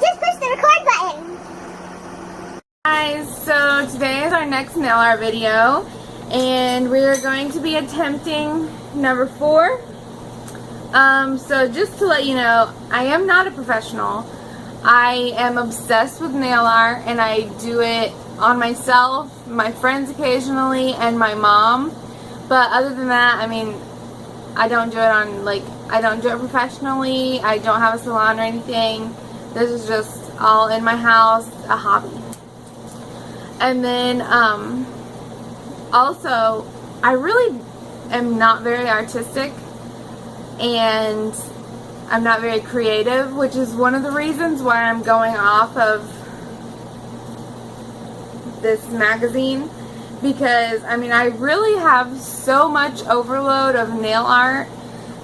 just push the record button. Guys, so today is our next nail art video, and we are going to be attempting number 4. So just to let you know, I am not a professional. I am obsessed with nail art, and I do it on myself, my friends occasionally, and my mom. But other than that, I mean, I don't do it on, I don't do it professionally. I don't have a salon or anything. This is just all in my house, a hobby. And then, also, I really am not very artistic, and I'm not very creative, which is one of the reasons why I'm going off of this magazine, because, I mean, I really have so much overload of nail art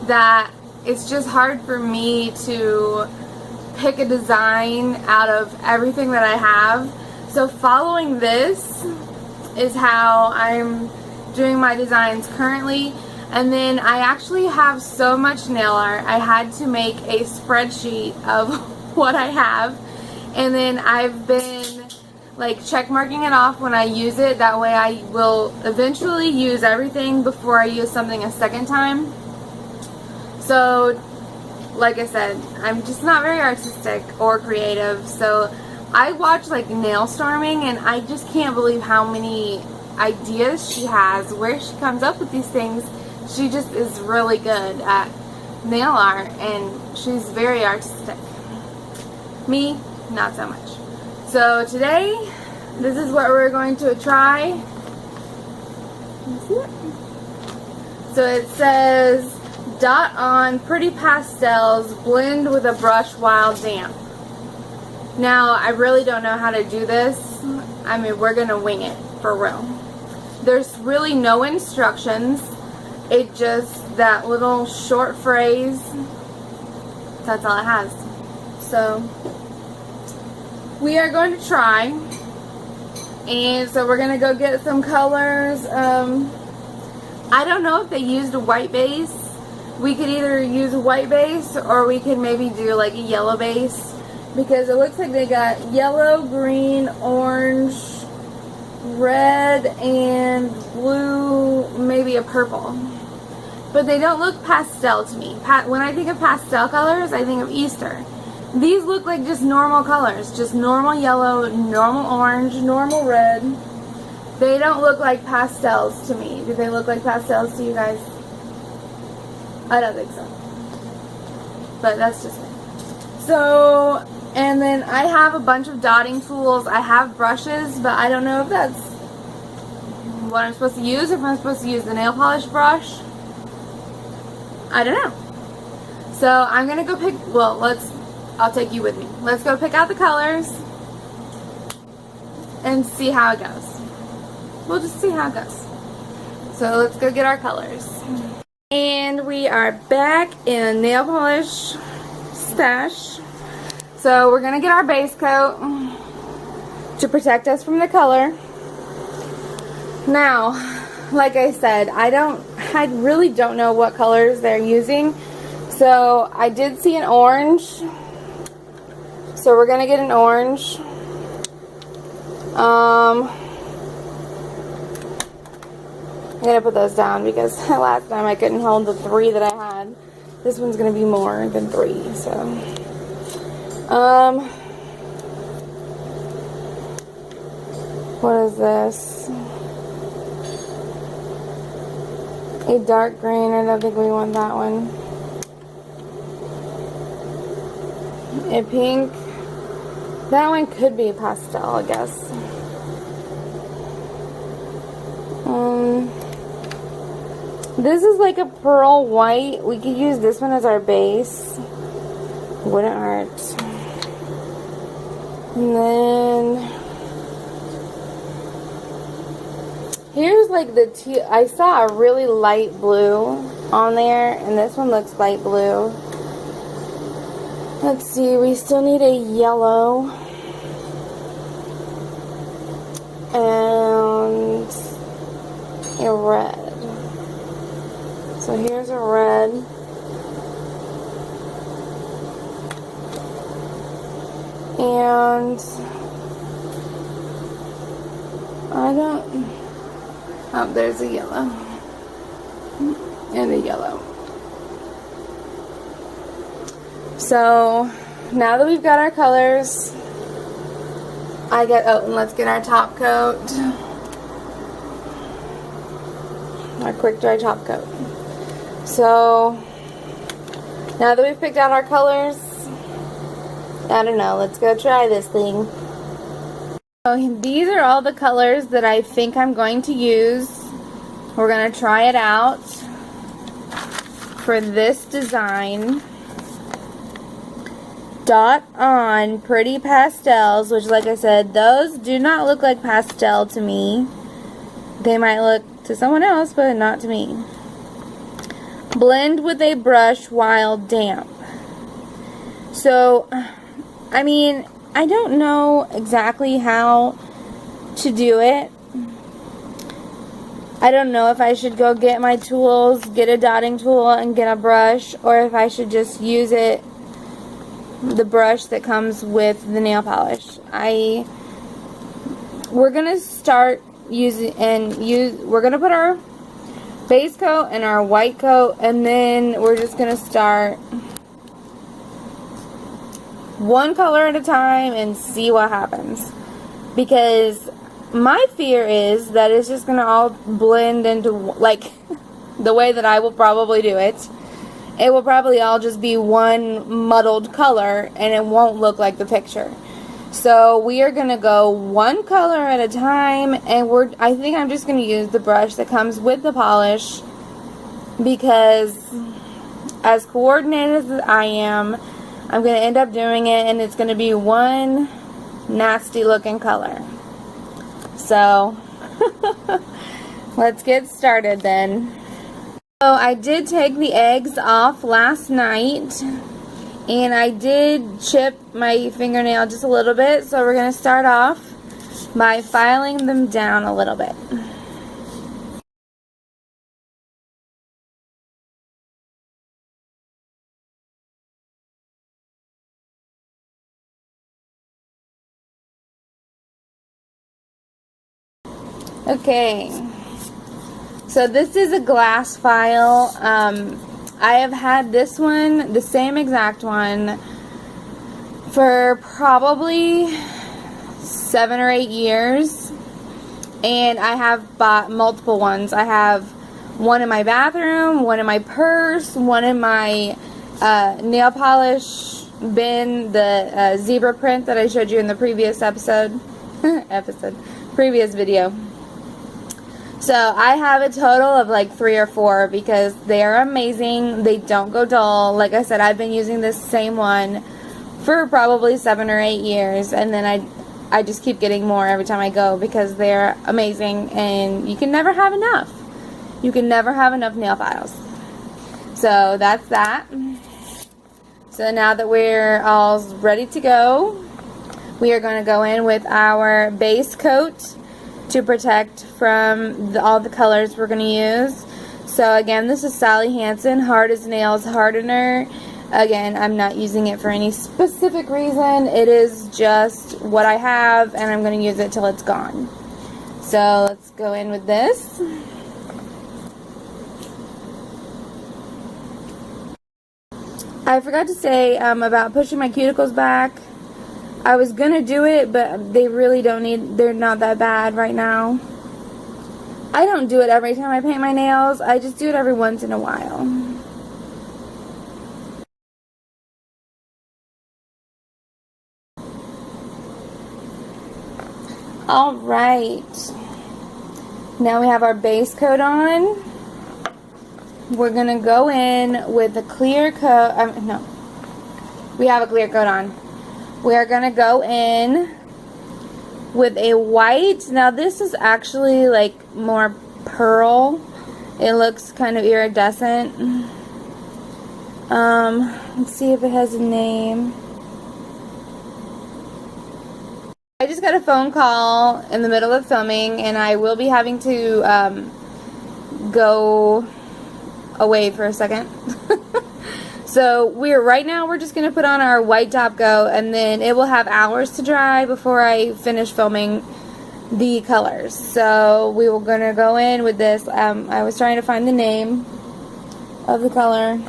that it's just hard for me to pick a design out of everything that I have. So following this is how I'm doing my designs currently. And then I actually have so much nail art, I had to make a spreadsheet of what I have. And then I've been check marking it off when I use it. That way I will eventually use everything before I use something a second time. So like I said, I'm just not very artistic or creative. So I watch nail storming, and I just can't believe how many ideas she has, where she comes up with these things. She just is really good at nail art, and she's very artistic. Me, not so much. So today, this is what we're going to try. Can you see it? So it says, dot on pretty pastels, blend with a brush while damp. Now, I really don't know how to do this. I mean, we're going to wing it, for real. There's really no instructions. It just, that little short phrase, that's all it has. So, we are going to try. And so we're going to go get some colors. I don't know if they used a white base. We could either use a white base, or we could maybe do a yellow base. Because it looks like they got yellow, green, orange, red, and blue, maybe a purple. But they don't look pastel to me. When I think of pastel colors, I think of Easter. These look like just normal colors. Just normal yellow, normal orange, normal red. They don't look like pastels to me. Do they look like pastels to you guys? I don't think so. But that's just me. So, and then I have a bunch of dotting tools. I have brushes, but I don't know if that's what I'm supposed to use. If I'm supposed to use the nail polish brush. I don't know. So I'm going to go pick, I'll take you with me. Let's go pick out the colors and see how it goes. We'll just see how it goes. So let's go get our colors. And we are back in nail polish stash. So we're going to get our base coat to protect us from the color. Now, like I said, I really don't know what colors they're using. So I did see an orange. So we're going to get an orange. I'm going to put those down because last time I couldn't hold the 3 that I had. This one's going to be more than 3, so. What is this? A dark green. I don't think we want that one. A pink. That one could be pastel, I guess. This is like a pearl white. We could use this one as our base. Wouldn't hurt. And then here's the I saw a really light blue on there, and this one looks light blue. Let's see, we still need a yellow and a red. So here's a red. around. Oh, there's a yellow. And a yellow. So, now that we've got our colors, and let's get our top coat. Our quick dry top coat. So, now that we've picked out our colors, I don't know, let's go try this thing. So these are all the colors that I think I'm going to use. We're going to try it out for this design. Dot on pretty pastels, which, like I said, those do not look like pastel to me. They might look to someone else, but not to me. Blend with a brush while damp. So, I mean, I don't know exactly how to do it. I don't know if I should go get my tools, get a dotting tool, and get a brush, or if I should just use the brush that comes with the nail polish. We're gonna start we're gonna put our base coat and our white coat, and then we're just gonna start one color at a time and see what happens, because my fear is that it's just gonna all blend into, like, the way that I will probably do it. It will probably all just be one muddled color, and it won't look like the picture. So we are gonna go one color at a time, and I think I'm just gonna use the brush that comes with the polish, because as coordinated as I am, I'm gonna end up doing it, and it's gonna be one nasty looking color. So let's get started then. So I did take the eggs off last night, and I did chip my fingernail just a little bit, so we're going to start off by filing them down a little bit. Okay, so this is a glass file. I have had this one, the same exact one, for probably 7 or 8 years, and I have bought multiple ones. I have one in my bathroom, one in my purse, one in my nail polish bin, the zebra print that I showed you in the previous previous video. So I have a total of like 3 or 4 because they are amazing. They don't go dull. Like I said, I've been using this same one for probably 7 or 8 years, and then I just keep getting more every time I go because they're amazing, and you can never have enough. You can never have enough nail files. So that's that. So now that we're all ready to go, we are going to go in with our base coat to protect from all the colors we're going to use. So again, this is Sally Hansen Hard as Nails Hardener. Again, I'm not using it for any specific reason. It is just what I have, and I'm going to use it till it's gone. So let's go in with this. I forgot to say about pushing my cuticles back. I was gonna do it, but they really they're not that bad right now. I don't do it every time I paint my nails. I just do it every once in a while. Alright. Now we have our base coat on. We're gonna go in with a clear coat. No. We have a clear coat on. We are going to go in with a white. Now this is actually like more pearl. It looks kind of iridescent. Let's see if it has a name. I just got a phone call in the middle of filming, and I will be having to go away for a second. So right now we're just going to put on our white top coat, and then it will have hours to dry before I finish filming the colors. So we were going to go in with this. I was trying to find the name of the color.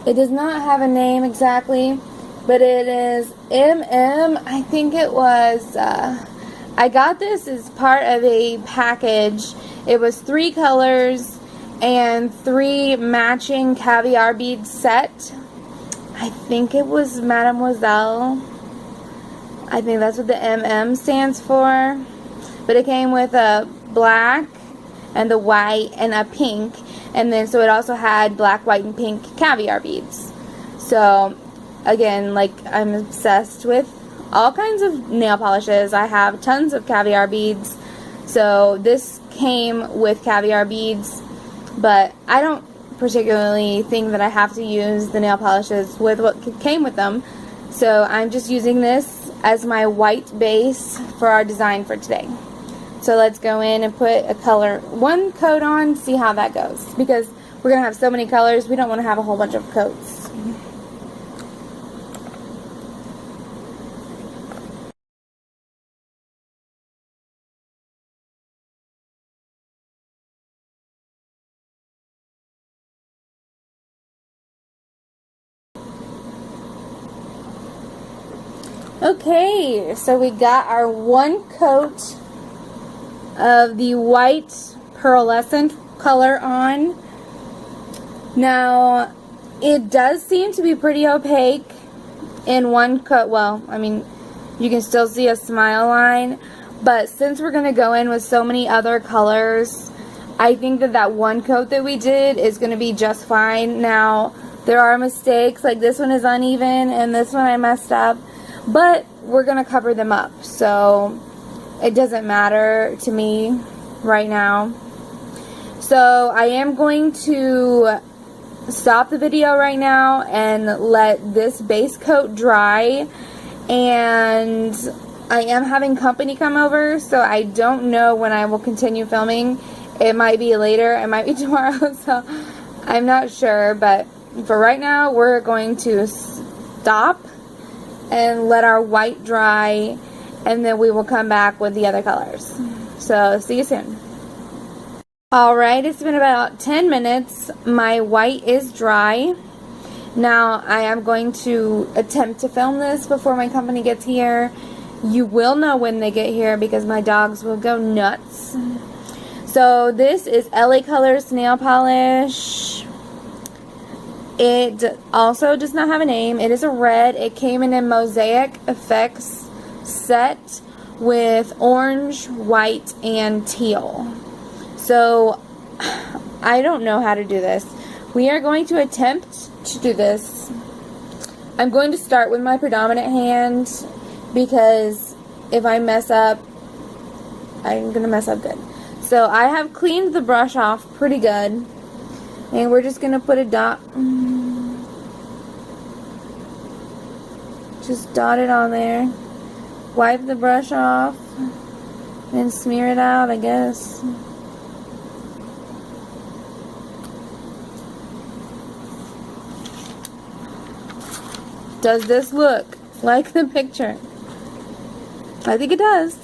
It does not have a name exactly, but it is I think it was, I got this as part of a package. It was 3 colors and 3 matching caviar bead set. I think it was Mademoiselle. I think that's what the stands for. But it came with a black and the white and a pink. And then so it also had black, white, and pink caviar beads. So again, like, I'm obsessed with all kinds of nail polishes. I have tons of caviar beads. So this came with caviar beads, but I don't particularly think that I have to use the nail polishes with what came with them. So I'm just using this as my white base for our design for today. So let's go in and put one coat on, see how that goes. Because we're going to have so many colors, we don't want to have a whole bunch of coats. Okay, so we got our 1 coat of the white pearlescent color on. Now, it does seem to be pretty opaque in 1 coat. Well, I mean, you can still see a smile line, but since we're going to go in with so many other colors, I think that 1 coat that we did is going to be just fine. Now, there are mistakes, like this one is uneven and this one I messed up, but we're going to cover them up, so it doesn't matter to me right now. So I am going to stop the video right now and let this base coat dry, and I am having company come over, so I don't know when I will continue filming. It might be later, it might be tomorrow, so I'm not sure, but for right now we're going to stop and let our white dry, and then we will come back with the other colors. So see you soon. Alright, it's been about 10 minutes. My white is dry. Now I am going to attempt to film this before my company gets here. You will know when they get here because my dogs will go nuts. So this is LA Colors nail polish. It also does not have a name. It is a red. It came in a Mosaic Effects set with orange, white, and teal. So I don't know how to do this. We are going to attempt to do this. I'm going to start with my predominant hand because if I mess up, I'm going to mess up good. So I have cleaned the brush off pretty good. And we're just going to put a dot. Just dot it on there. Wipe the brush off. And smear it out, I guess. Does this look like the picture? I think it does.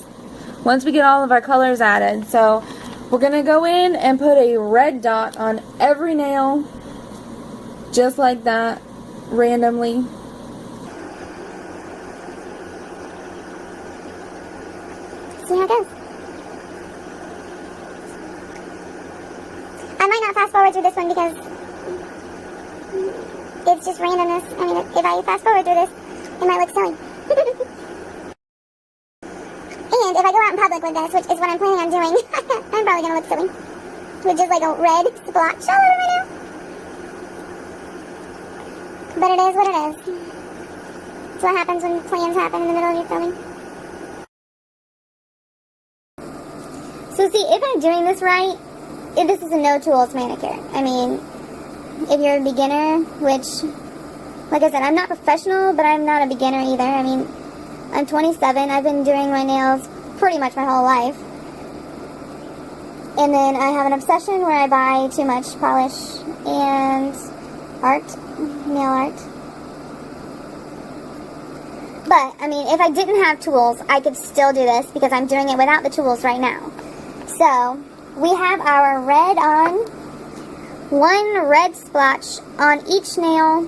Once we get all of our colors added. So we're going to go in and put a red dot on every nail, just like that, randomly. See how it goes. I might not fast forward through this one because it's just randomness. I mean, if I fast forward through this, it might look silly. And if I go out in public with this, which is what I'm planning on doing, I'm probably going to look silly. With just like a red splotch all over my nail. But it is what it is. It's what happens when plans happen in the middle of your filming. So see, if I'm doing this right, this is a no-tools manicure. I mean, if you're a beginner, which, like I said, I'm not professional, but I'm not a beginner either. I mean, I'm 27. I've been doing my nails pretty much my whole life. And then I have an obsession where I buy too much polish, and nail art. But, I mean, if I didn't have tools, I could still do this because I'm doing it without the tools right now. So, we have our red on, one red splotch on each nail.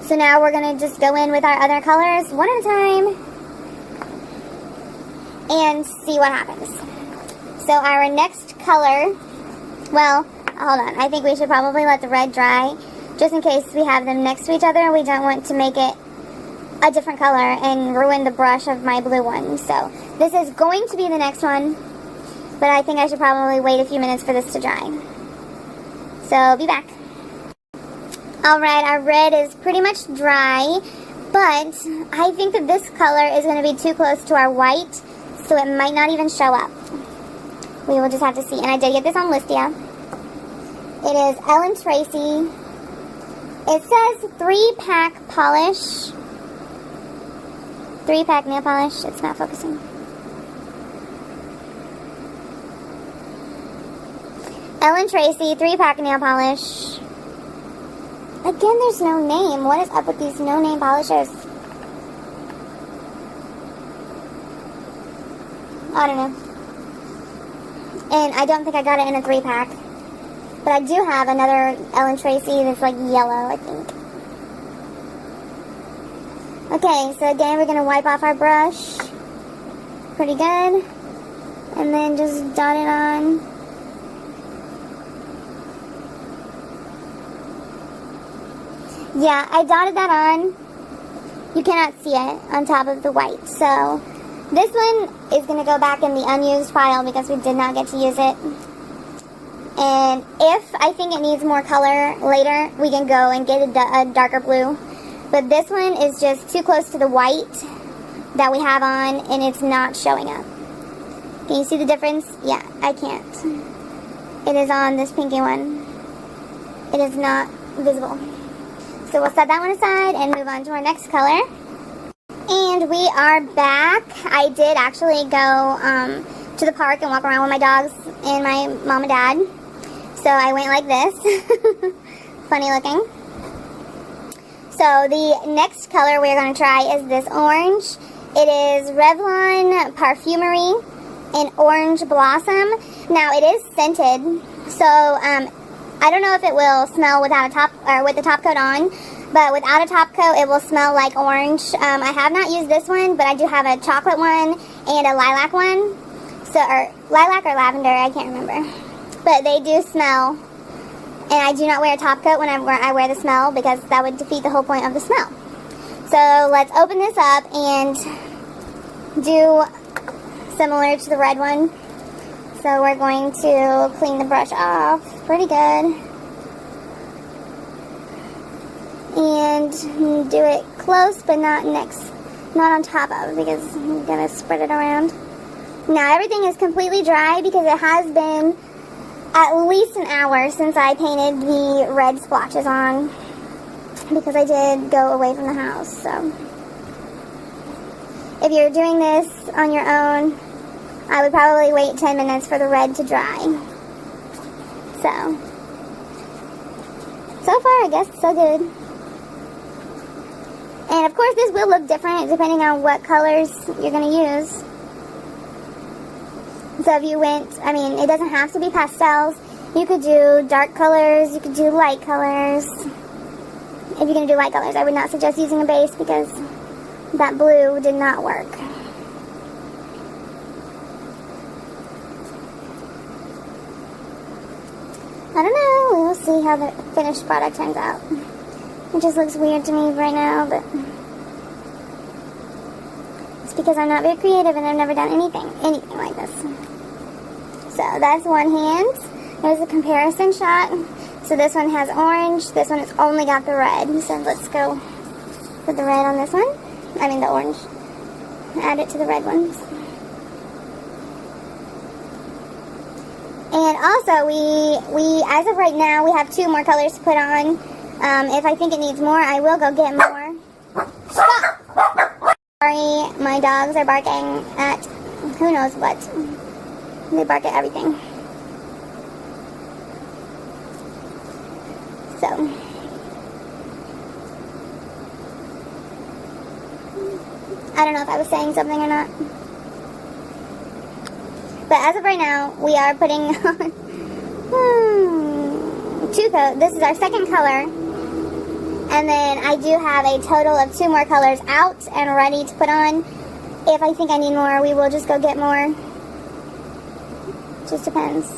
So now we're going to just go in with our other colors one at a time and see what happens. So our next color, well, hold on, I think we should probably let the red dry just in case we have them next to each other. We don't want to make it a different color and ruin the brush of my blue one. So this is going to be the next one, but I think I should probably wait a few minutes for this to dry. So be back. Alright, our red is pretty much dry, but I think that this color is going to be too close to our white, so it might not even show up. We will just have to see. And I did get this on Listia. It is Ellen Tracy. It says 3-pack polish. 3-pack nail polish. It's not focusing. Ellen Tracy, 3-pack nail polish. Again, there's no name. What is up with these no-name polishers? I don't know. And I don't think I got it in a 3-pack. But I do have another Ellen Tracy that's like yellow, I think. Okay, so again, we're going to wipe off our brush. Pretty good. And then just dot it on. Yeah, I dotted that on. You cannot see it on top of the white. So this one is going to go back in the unused pile because we did not get to use it. And if I think it needs more color later, we can go and get a darker blue. But this one is just too close to the white that we have on, and it's not showing up. Can you see the difference? Yeah, I can't. It is on this pinky one. It is not visible. So we'll set that one aside and move on to our next color. And we are back. I did actually go to the park and walk around with my dogs and my mom and dad. So I went like this. Funny looking. So the next color we're going to try is this orange. It is Revlon Parfumery in Orange Blossom. Now it is scented. So I don't know if it will smell without a top or with the top coat on, but without a top coat it will smell like orange. I have not used this one, but I do have a chocolate one and a lilac one. So, or lilac or lavender, I can't remember. But they do smell. And I do not wear a top coat when I wear the smell because that would defeat the whole point of the smell. So let's open this up and do similar to the red one. So we're going to clean the brush off pretty good. And do it close but not on top of because I'm going to spread it around. Now everything is completely dry because it has been at least an hour since I painted the red splotches on because I did go away from the house. So if you're doing this on your own, I would probably wait 10 minutes for the red to dry. So far I guess so good. And of course this will look different depending on what colors you're going to use. So if you went, I mean, it doesn't have to be pastels. You could do dark colors, you could do light colors. If you're going to do light colors, I would not suggest using a base because that blue did not work. I don't know, we'll see how the finished product turns out. It just looks weird to me right now, but it's because I'm not very creative and I've never done anything like this. So that's one hand. There's a comparison shot. So this one has orange, this one has only got the red. So let's go with the red on this one. I mean the orange. Add it to the red ones. And also we as of right now, we have 2 more colors to put on. If I think it needs more, I will go get more. Stop! Sorry, my dogs are barking at who knows what. They bark at everything. So, I don't know if I was saying something or not. But as of right now, we are putting on two coats. This is our second color. And then I do have a total of 2 more colors out and ready to put on. If I think I need more, we will just go get more. Just depends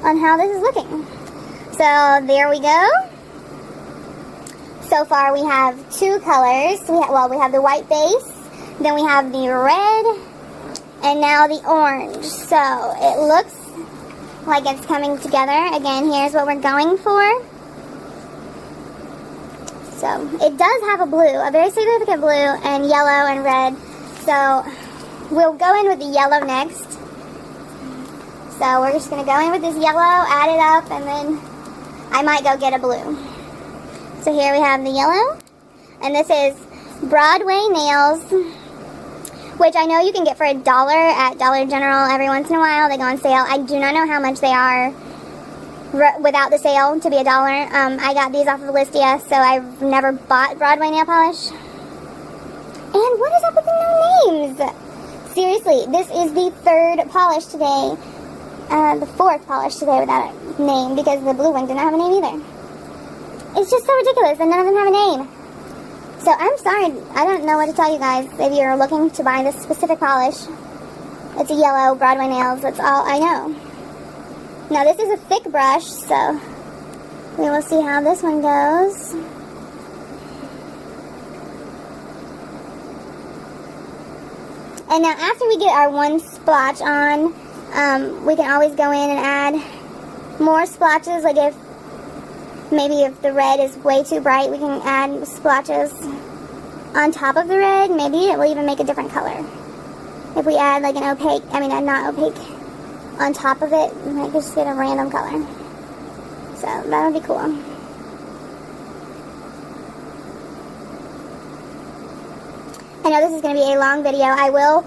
on how this is looking. So there we go. So far we have 2 colors. We have the white base, then we have the red, and now the orange. So it looks like it's coming together. Again, here's what we're going for. So it does have a blue, a very significant blue, and yellow and red. So we'll go in with the yellow next. So we're just going to go in with this yellow, add it up, and then I might go get a blue. So here we have the yellow, and this is Broadway nails, which I know you can get for $1 at Dollar General every once in a while. They go on sale. I do not know how much they are without the sale to be $1. I got these off of Listia, so I've never bought Broadway nail polish. And what is up with the no names? Seriously, this is the 3rd polish today. The 4th polish today without a name, because the blue one did not have a name either. It's just so ridiculous that none of them have a name. So I'm sorry, I don't know what to tell you guys. If you're looking to buy this specific polish, it's a yellow Broadway nails. That's all I know. Now this is a thick brush, so we will see how this one goes. And now after we get our 1 splotch on, we can always go in and add more splotches. Like if the red is way too bright, we can add splotches on top of the red. Maybe it will even make a different color. If we add like an opaque, not opaque, on top of it, we might just get a random color. So that would be cool. I know this is going to be a long video. I will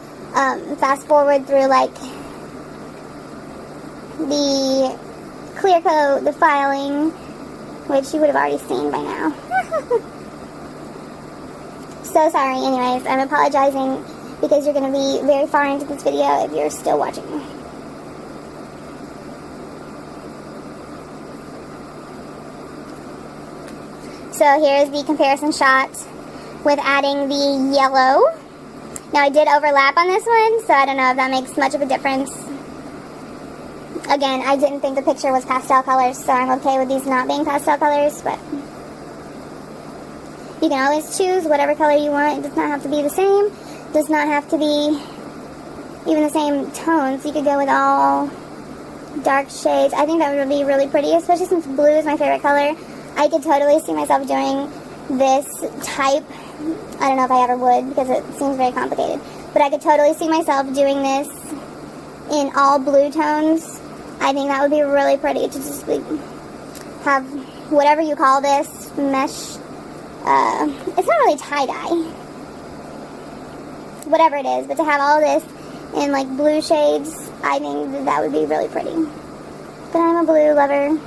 fast forward through like the clear coat, the filing, which you would have already seen by now. So sorry, anyways. I'm apologizing because you're going to be very far into this video if you're still watching. So here's the comparison shot with adding the yellow. Now I did overlap on this one, so I don't know if that makes much of a difference. Again, I didn't think the picture was pastel colors, so I'm okay with these not being pastel colors, but you can always choose whatever color you want. It does not have to be the same. It does not have to be even the same tones. You could go with all dark shades. I think that would be really pretty, especially since blue is my favorite color. I could totally see myself doing this type. I don't know if I ever would because it seems very complicated, but I could totally see myself doing this in all blue tones. I think that would be really pretty to just have whatever you call this mesh. It's not really tie-dye, whatever it is, but to have all this in like blue shades, I think that would be really pretty. But I'm a blue lover.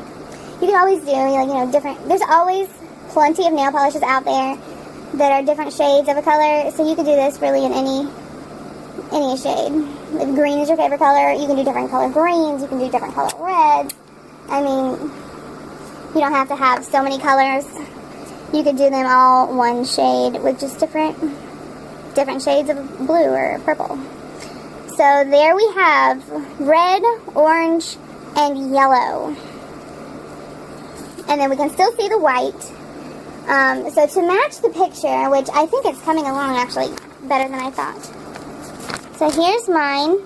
You can always do different. There's always plenty of nail polishes out there that are different shades of a color, so you could do this really in any shade. If green is your favorite color, you can do different color greens, you can do different color reds. I mean, you don't have to have so many colors. You could do them all one shade with just different shades of blue or purple. So there we have red, orange, and yellow. And then we can still see the white. So to match the picture, which I think it's coming along actually better than I thought. So here's mine.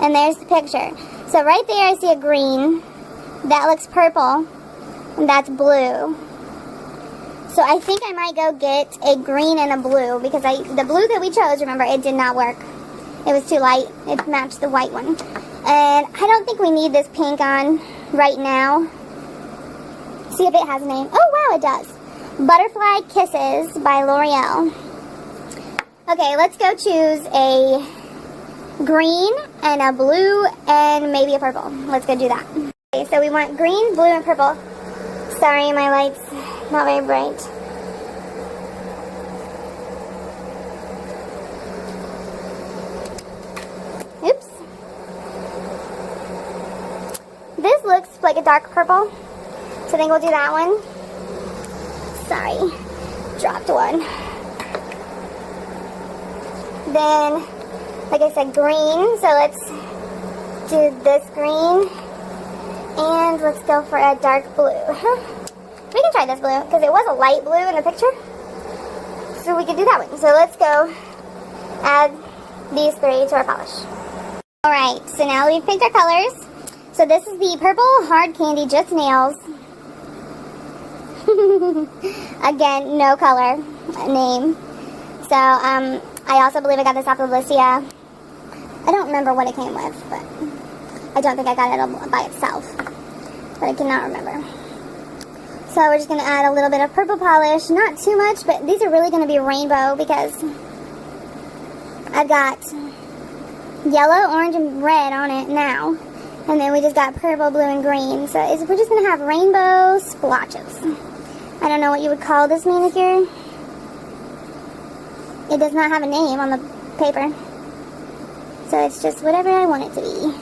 And there's the picture. So right there I see a green. That looks purple. And that's blue. So I think I might go get a green and a blue because the blue that we chose, remember, it did not work. It was too light. It matched the white one. And I don't think we need this pink on right now. See if it has a name. Oh, wow, it does. Butterfly Kisses by L'Oreal. Okay, let's go choose a green and a blue and maybe a purple. Let's go do that. Okay, so we want green, blue, and purple. Sorry, my light's not very bright. like a dark purple. So I think we'll do that one. Sorry, dropped one. Then, like I said, green. So let's do this green. And let's go for a dark blue. We can try this blue, because it was a light blue in the picture. So we could do that one. So let's go add these three to our polish. Alright, so now we've picked our colors. So this is the purple hard candy just nails. Again, no color name. So I also believe I got this off of Alicia. I don't remember what it came with, but I don't think I got it by itself. But I cannot remember. So we're just going to add a little bit of purple polish. Not too much, but these are really going to be rainbow because I've got yellow, orange, and red on it now. And then we just got purple, blue, and green. So we're just going to have rainbow splotches. I don't know what you would call this manicure. It does not have a name on the paper. So it's just whatever I want it to be.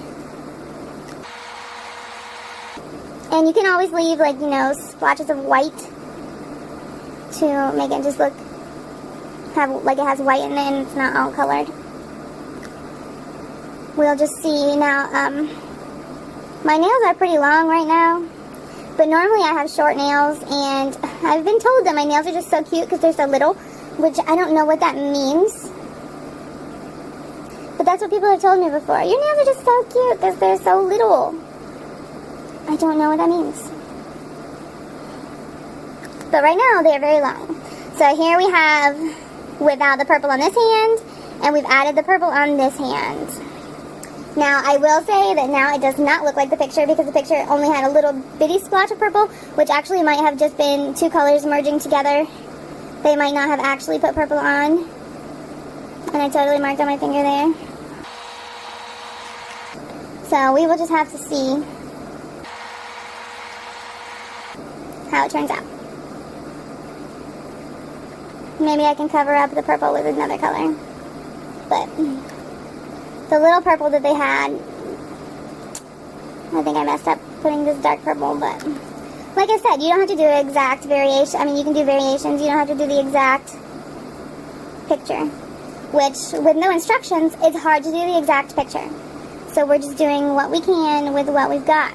And you can always leave, like, you know, splotches of white to make it just look, like it has white in it and it's not all colored. We'll just see now. My nails are pretty long right now, but normally I have short nails, and I've been told that my nails are just so cute because they're so little, which I don't know what that means. But that's what people have told me before. Your nails are just so cute because they're so little. I don't know what that means. But right now, they are very long. So here we have without the purple on this hand, and we've added the purple on this hand. Now, I will say that now it does not look like the picture because the picture only had a little bitty splotch of purple, which actually might have just been two colors merging together. They might not have actually put purple on. And I totally marked on my finger there. So we will just have to see how it turns out. Maybe I can cover up the purple with another color. But the little purple that they had, I think I messed up putting this dark purple, but like I said, you don't have to do exact variation. I mean, you can do variations. You don't have to do the exact picture, which with no instructions, it's hard to do the exact picture. So we're just doing what we can with what we've got.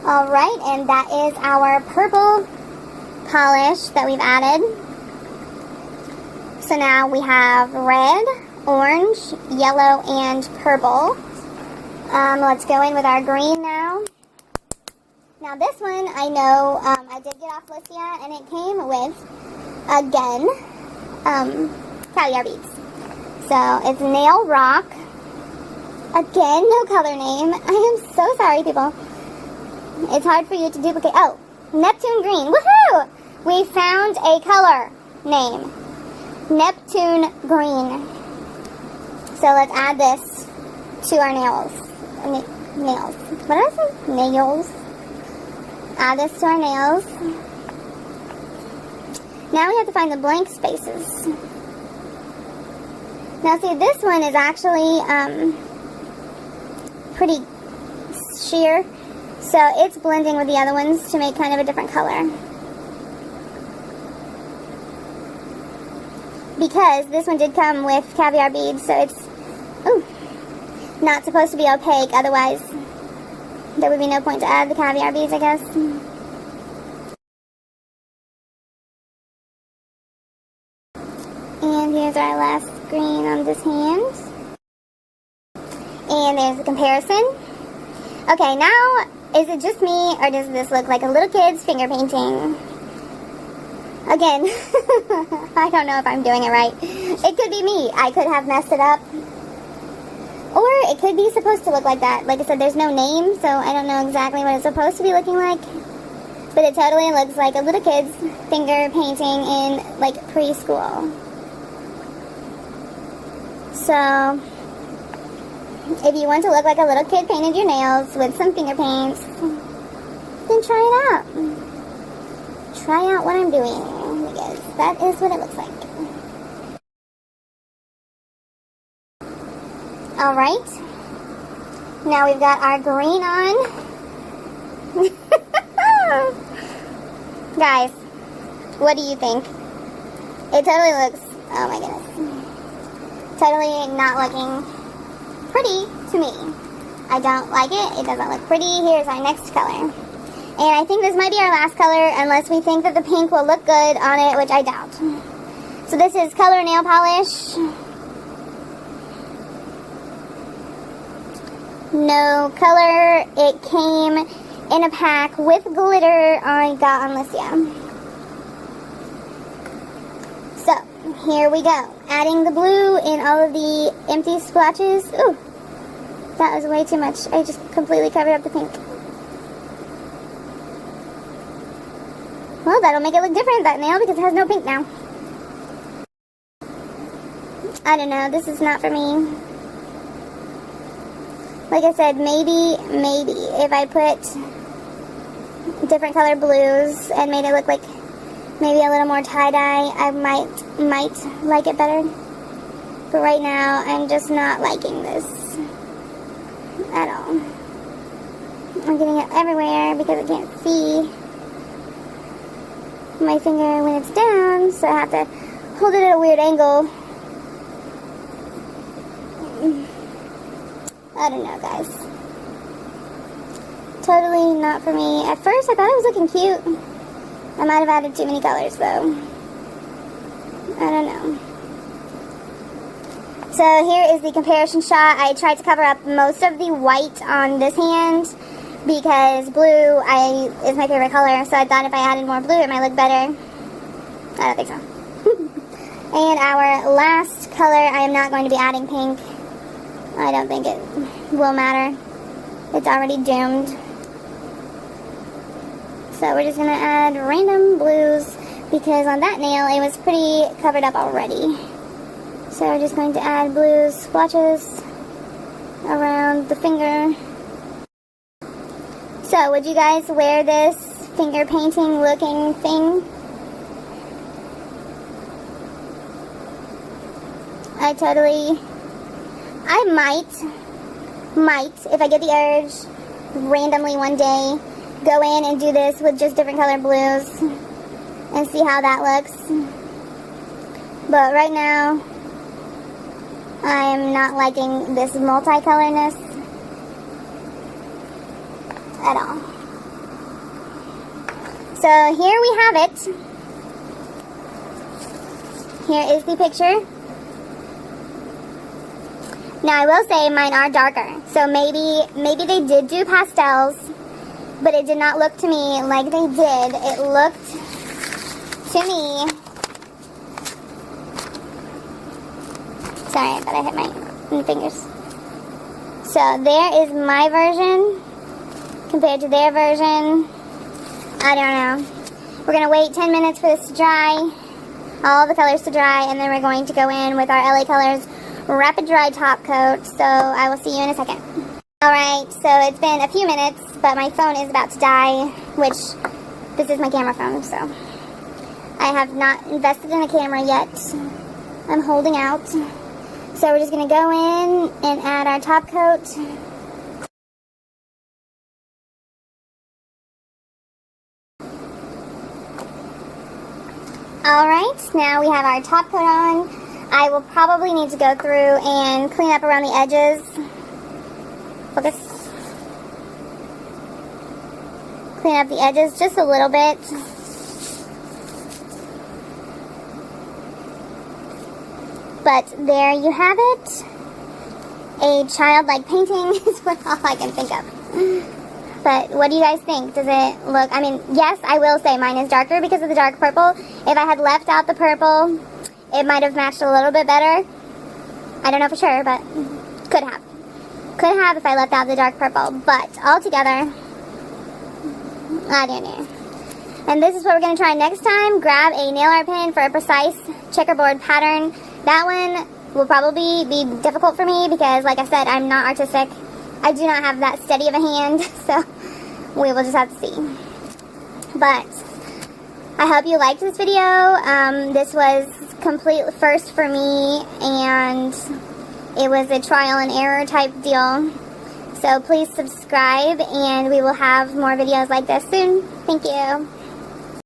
Alright, and that is our purple polish that we've added. So now we have red, orange, yellow, and purple. Let's go in with our green now. Now this one, I know, I did get off Alicia, and it came with, again, caviar beads. So it's Nail Rock. Again, no color name. I am so sorry, people. It's hard for you to duplicate. Oh, Neptune Green. Woohoo! We found a color name. Neptune Green. So let's add this to our nails. Nails. What did I say? Nails. Add this to our nails. Now we have to find the blank spaces. Now see, this one is actually pretty sheer. So it's blending with the other ones to make kind of a different color. Because this one did come with caviar beads, so it's not supposed to be opaque, otherwise there would be no point to add the caviar beads, I guess. And here's our last green on this hand. And there's the comparison. Okay, now, is it just me, or does this look like a little kid's finger painting? Again, I don't know if I'm doing it right. It could be me. I could have messed it up. Or it could be supposed to look like that. Like I said, there's no name, so I don't know exactly what it's supposed to be looking like. But it totally looks like a little kid's finger painting in, like, preschool. So, if you want to look like a little kid painted your nails with some finger paints, then try it out. Try out what I'm doing, because that is what it looks like. Alright, Now we've got our green on. Guys, what do you think? It totally looks, oh my goodness, totally not looking pretty to me. I don't like it. It doesn't look pretty. Here's our next color. And I think this might be our last color unless we think that the pink will look good on it, which I doubt. So this is Color Nail Polish. No color. It came in a pack with glitter I got on Lissia. So, here we go. Adding the blue in all of the empty splotches. Ooh, that was way too much. I just completely covered up the pink. Well, that'll make it look different, that nail, because it has no pink now. I don't know. This is not for me. Like I said, maybe, if I put different color blues and made it look like maybe a little more tie-dye, I might like it better. But right now, I'm just not liking this at all. I'm getting it everywhere because I can't see my finger when it's down, so I have to hold it at a weird angle. I don't know, guys. Totally not for me. At first, I thought it was looking cute. I might have added too many colors, though. I don't know. So here is the comparison shot. I tried to cover up most of the white on this hand because blue is my favorite color, so I thought if I added more blue, it might look better. I don't think so. And our last color, I am not going to be adding pink. I don't think it will matter. It's already doomed. So we're just going to add random blues because on that nail it was pretty covered up already. So we're just going to add blues splotches around the finger. So would you guys wear this finger painting looking thing? I might, if I get the urge, randomly one day, go in and do this with just different color blues and see how that looks. But right now, I'm not liking this multicolorness at all. So here we have it. Here is the picture. Now I will say mine are darker, so maybe they did do pastels, but it did not look to me like they did. It looked to me, sorry, I thought I hit my fingers. So there is my version compared to their version. I don't know. We're going to wait 10 minutes for this to dry, all the colors to dry, and then we're going to go in with our LA Colors Rapid Dry Top Coat, so I will see you in a second. Alright, so it's been a few minutes, but my phone is about to die, which, this is my camera phone, so I have not invested in a camera yet. I'm holding out. So we're just going to go in and add our top coat. Alright, now we have our top coat on. I will probably need to go through and clean up around the edges. Focus. Clean up the edges just a little bit. But there you have it. A childlike painting is all I can think of. But what do you guys think? Does it look, I mean, yes, I will say mine is darker because of the dark purple. If I had left out the purple, it might have matched a little bit better. I don't know for sure, but could have. Could have if I left out the dark purple. But altogether, I don't know. And this is what we're going to try next time. Grab a nail art pen for a precise checkerboard pattern. That one will probably be difficult for me because, like I said, I'm not artistic. I do not have that steady of a hand, so we will just have to see. But I hope you liked this video. This was complete first for me, and it was a trial and error type deal. So please subscribe, and we will have more videos like this soon. Thank you.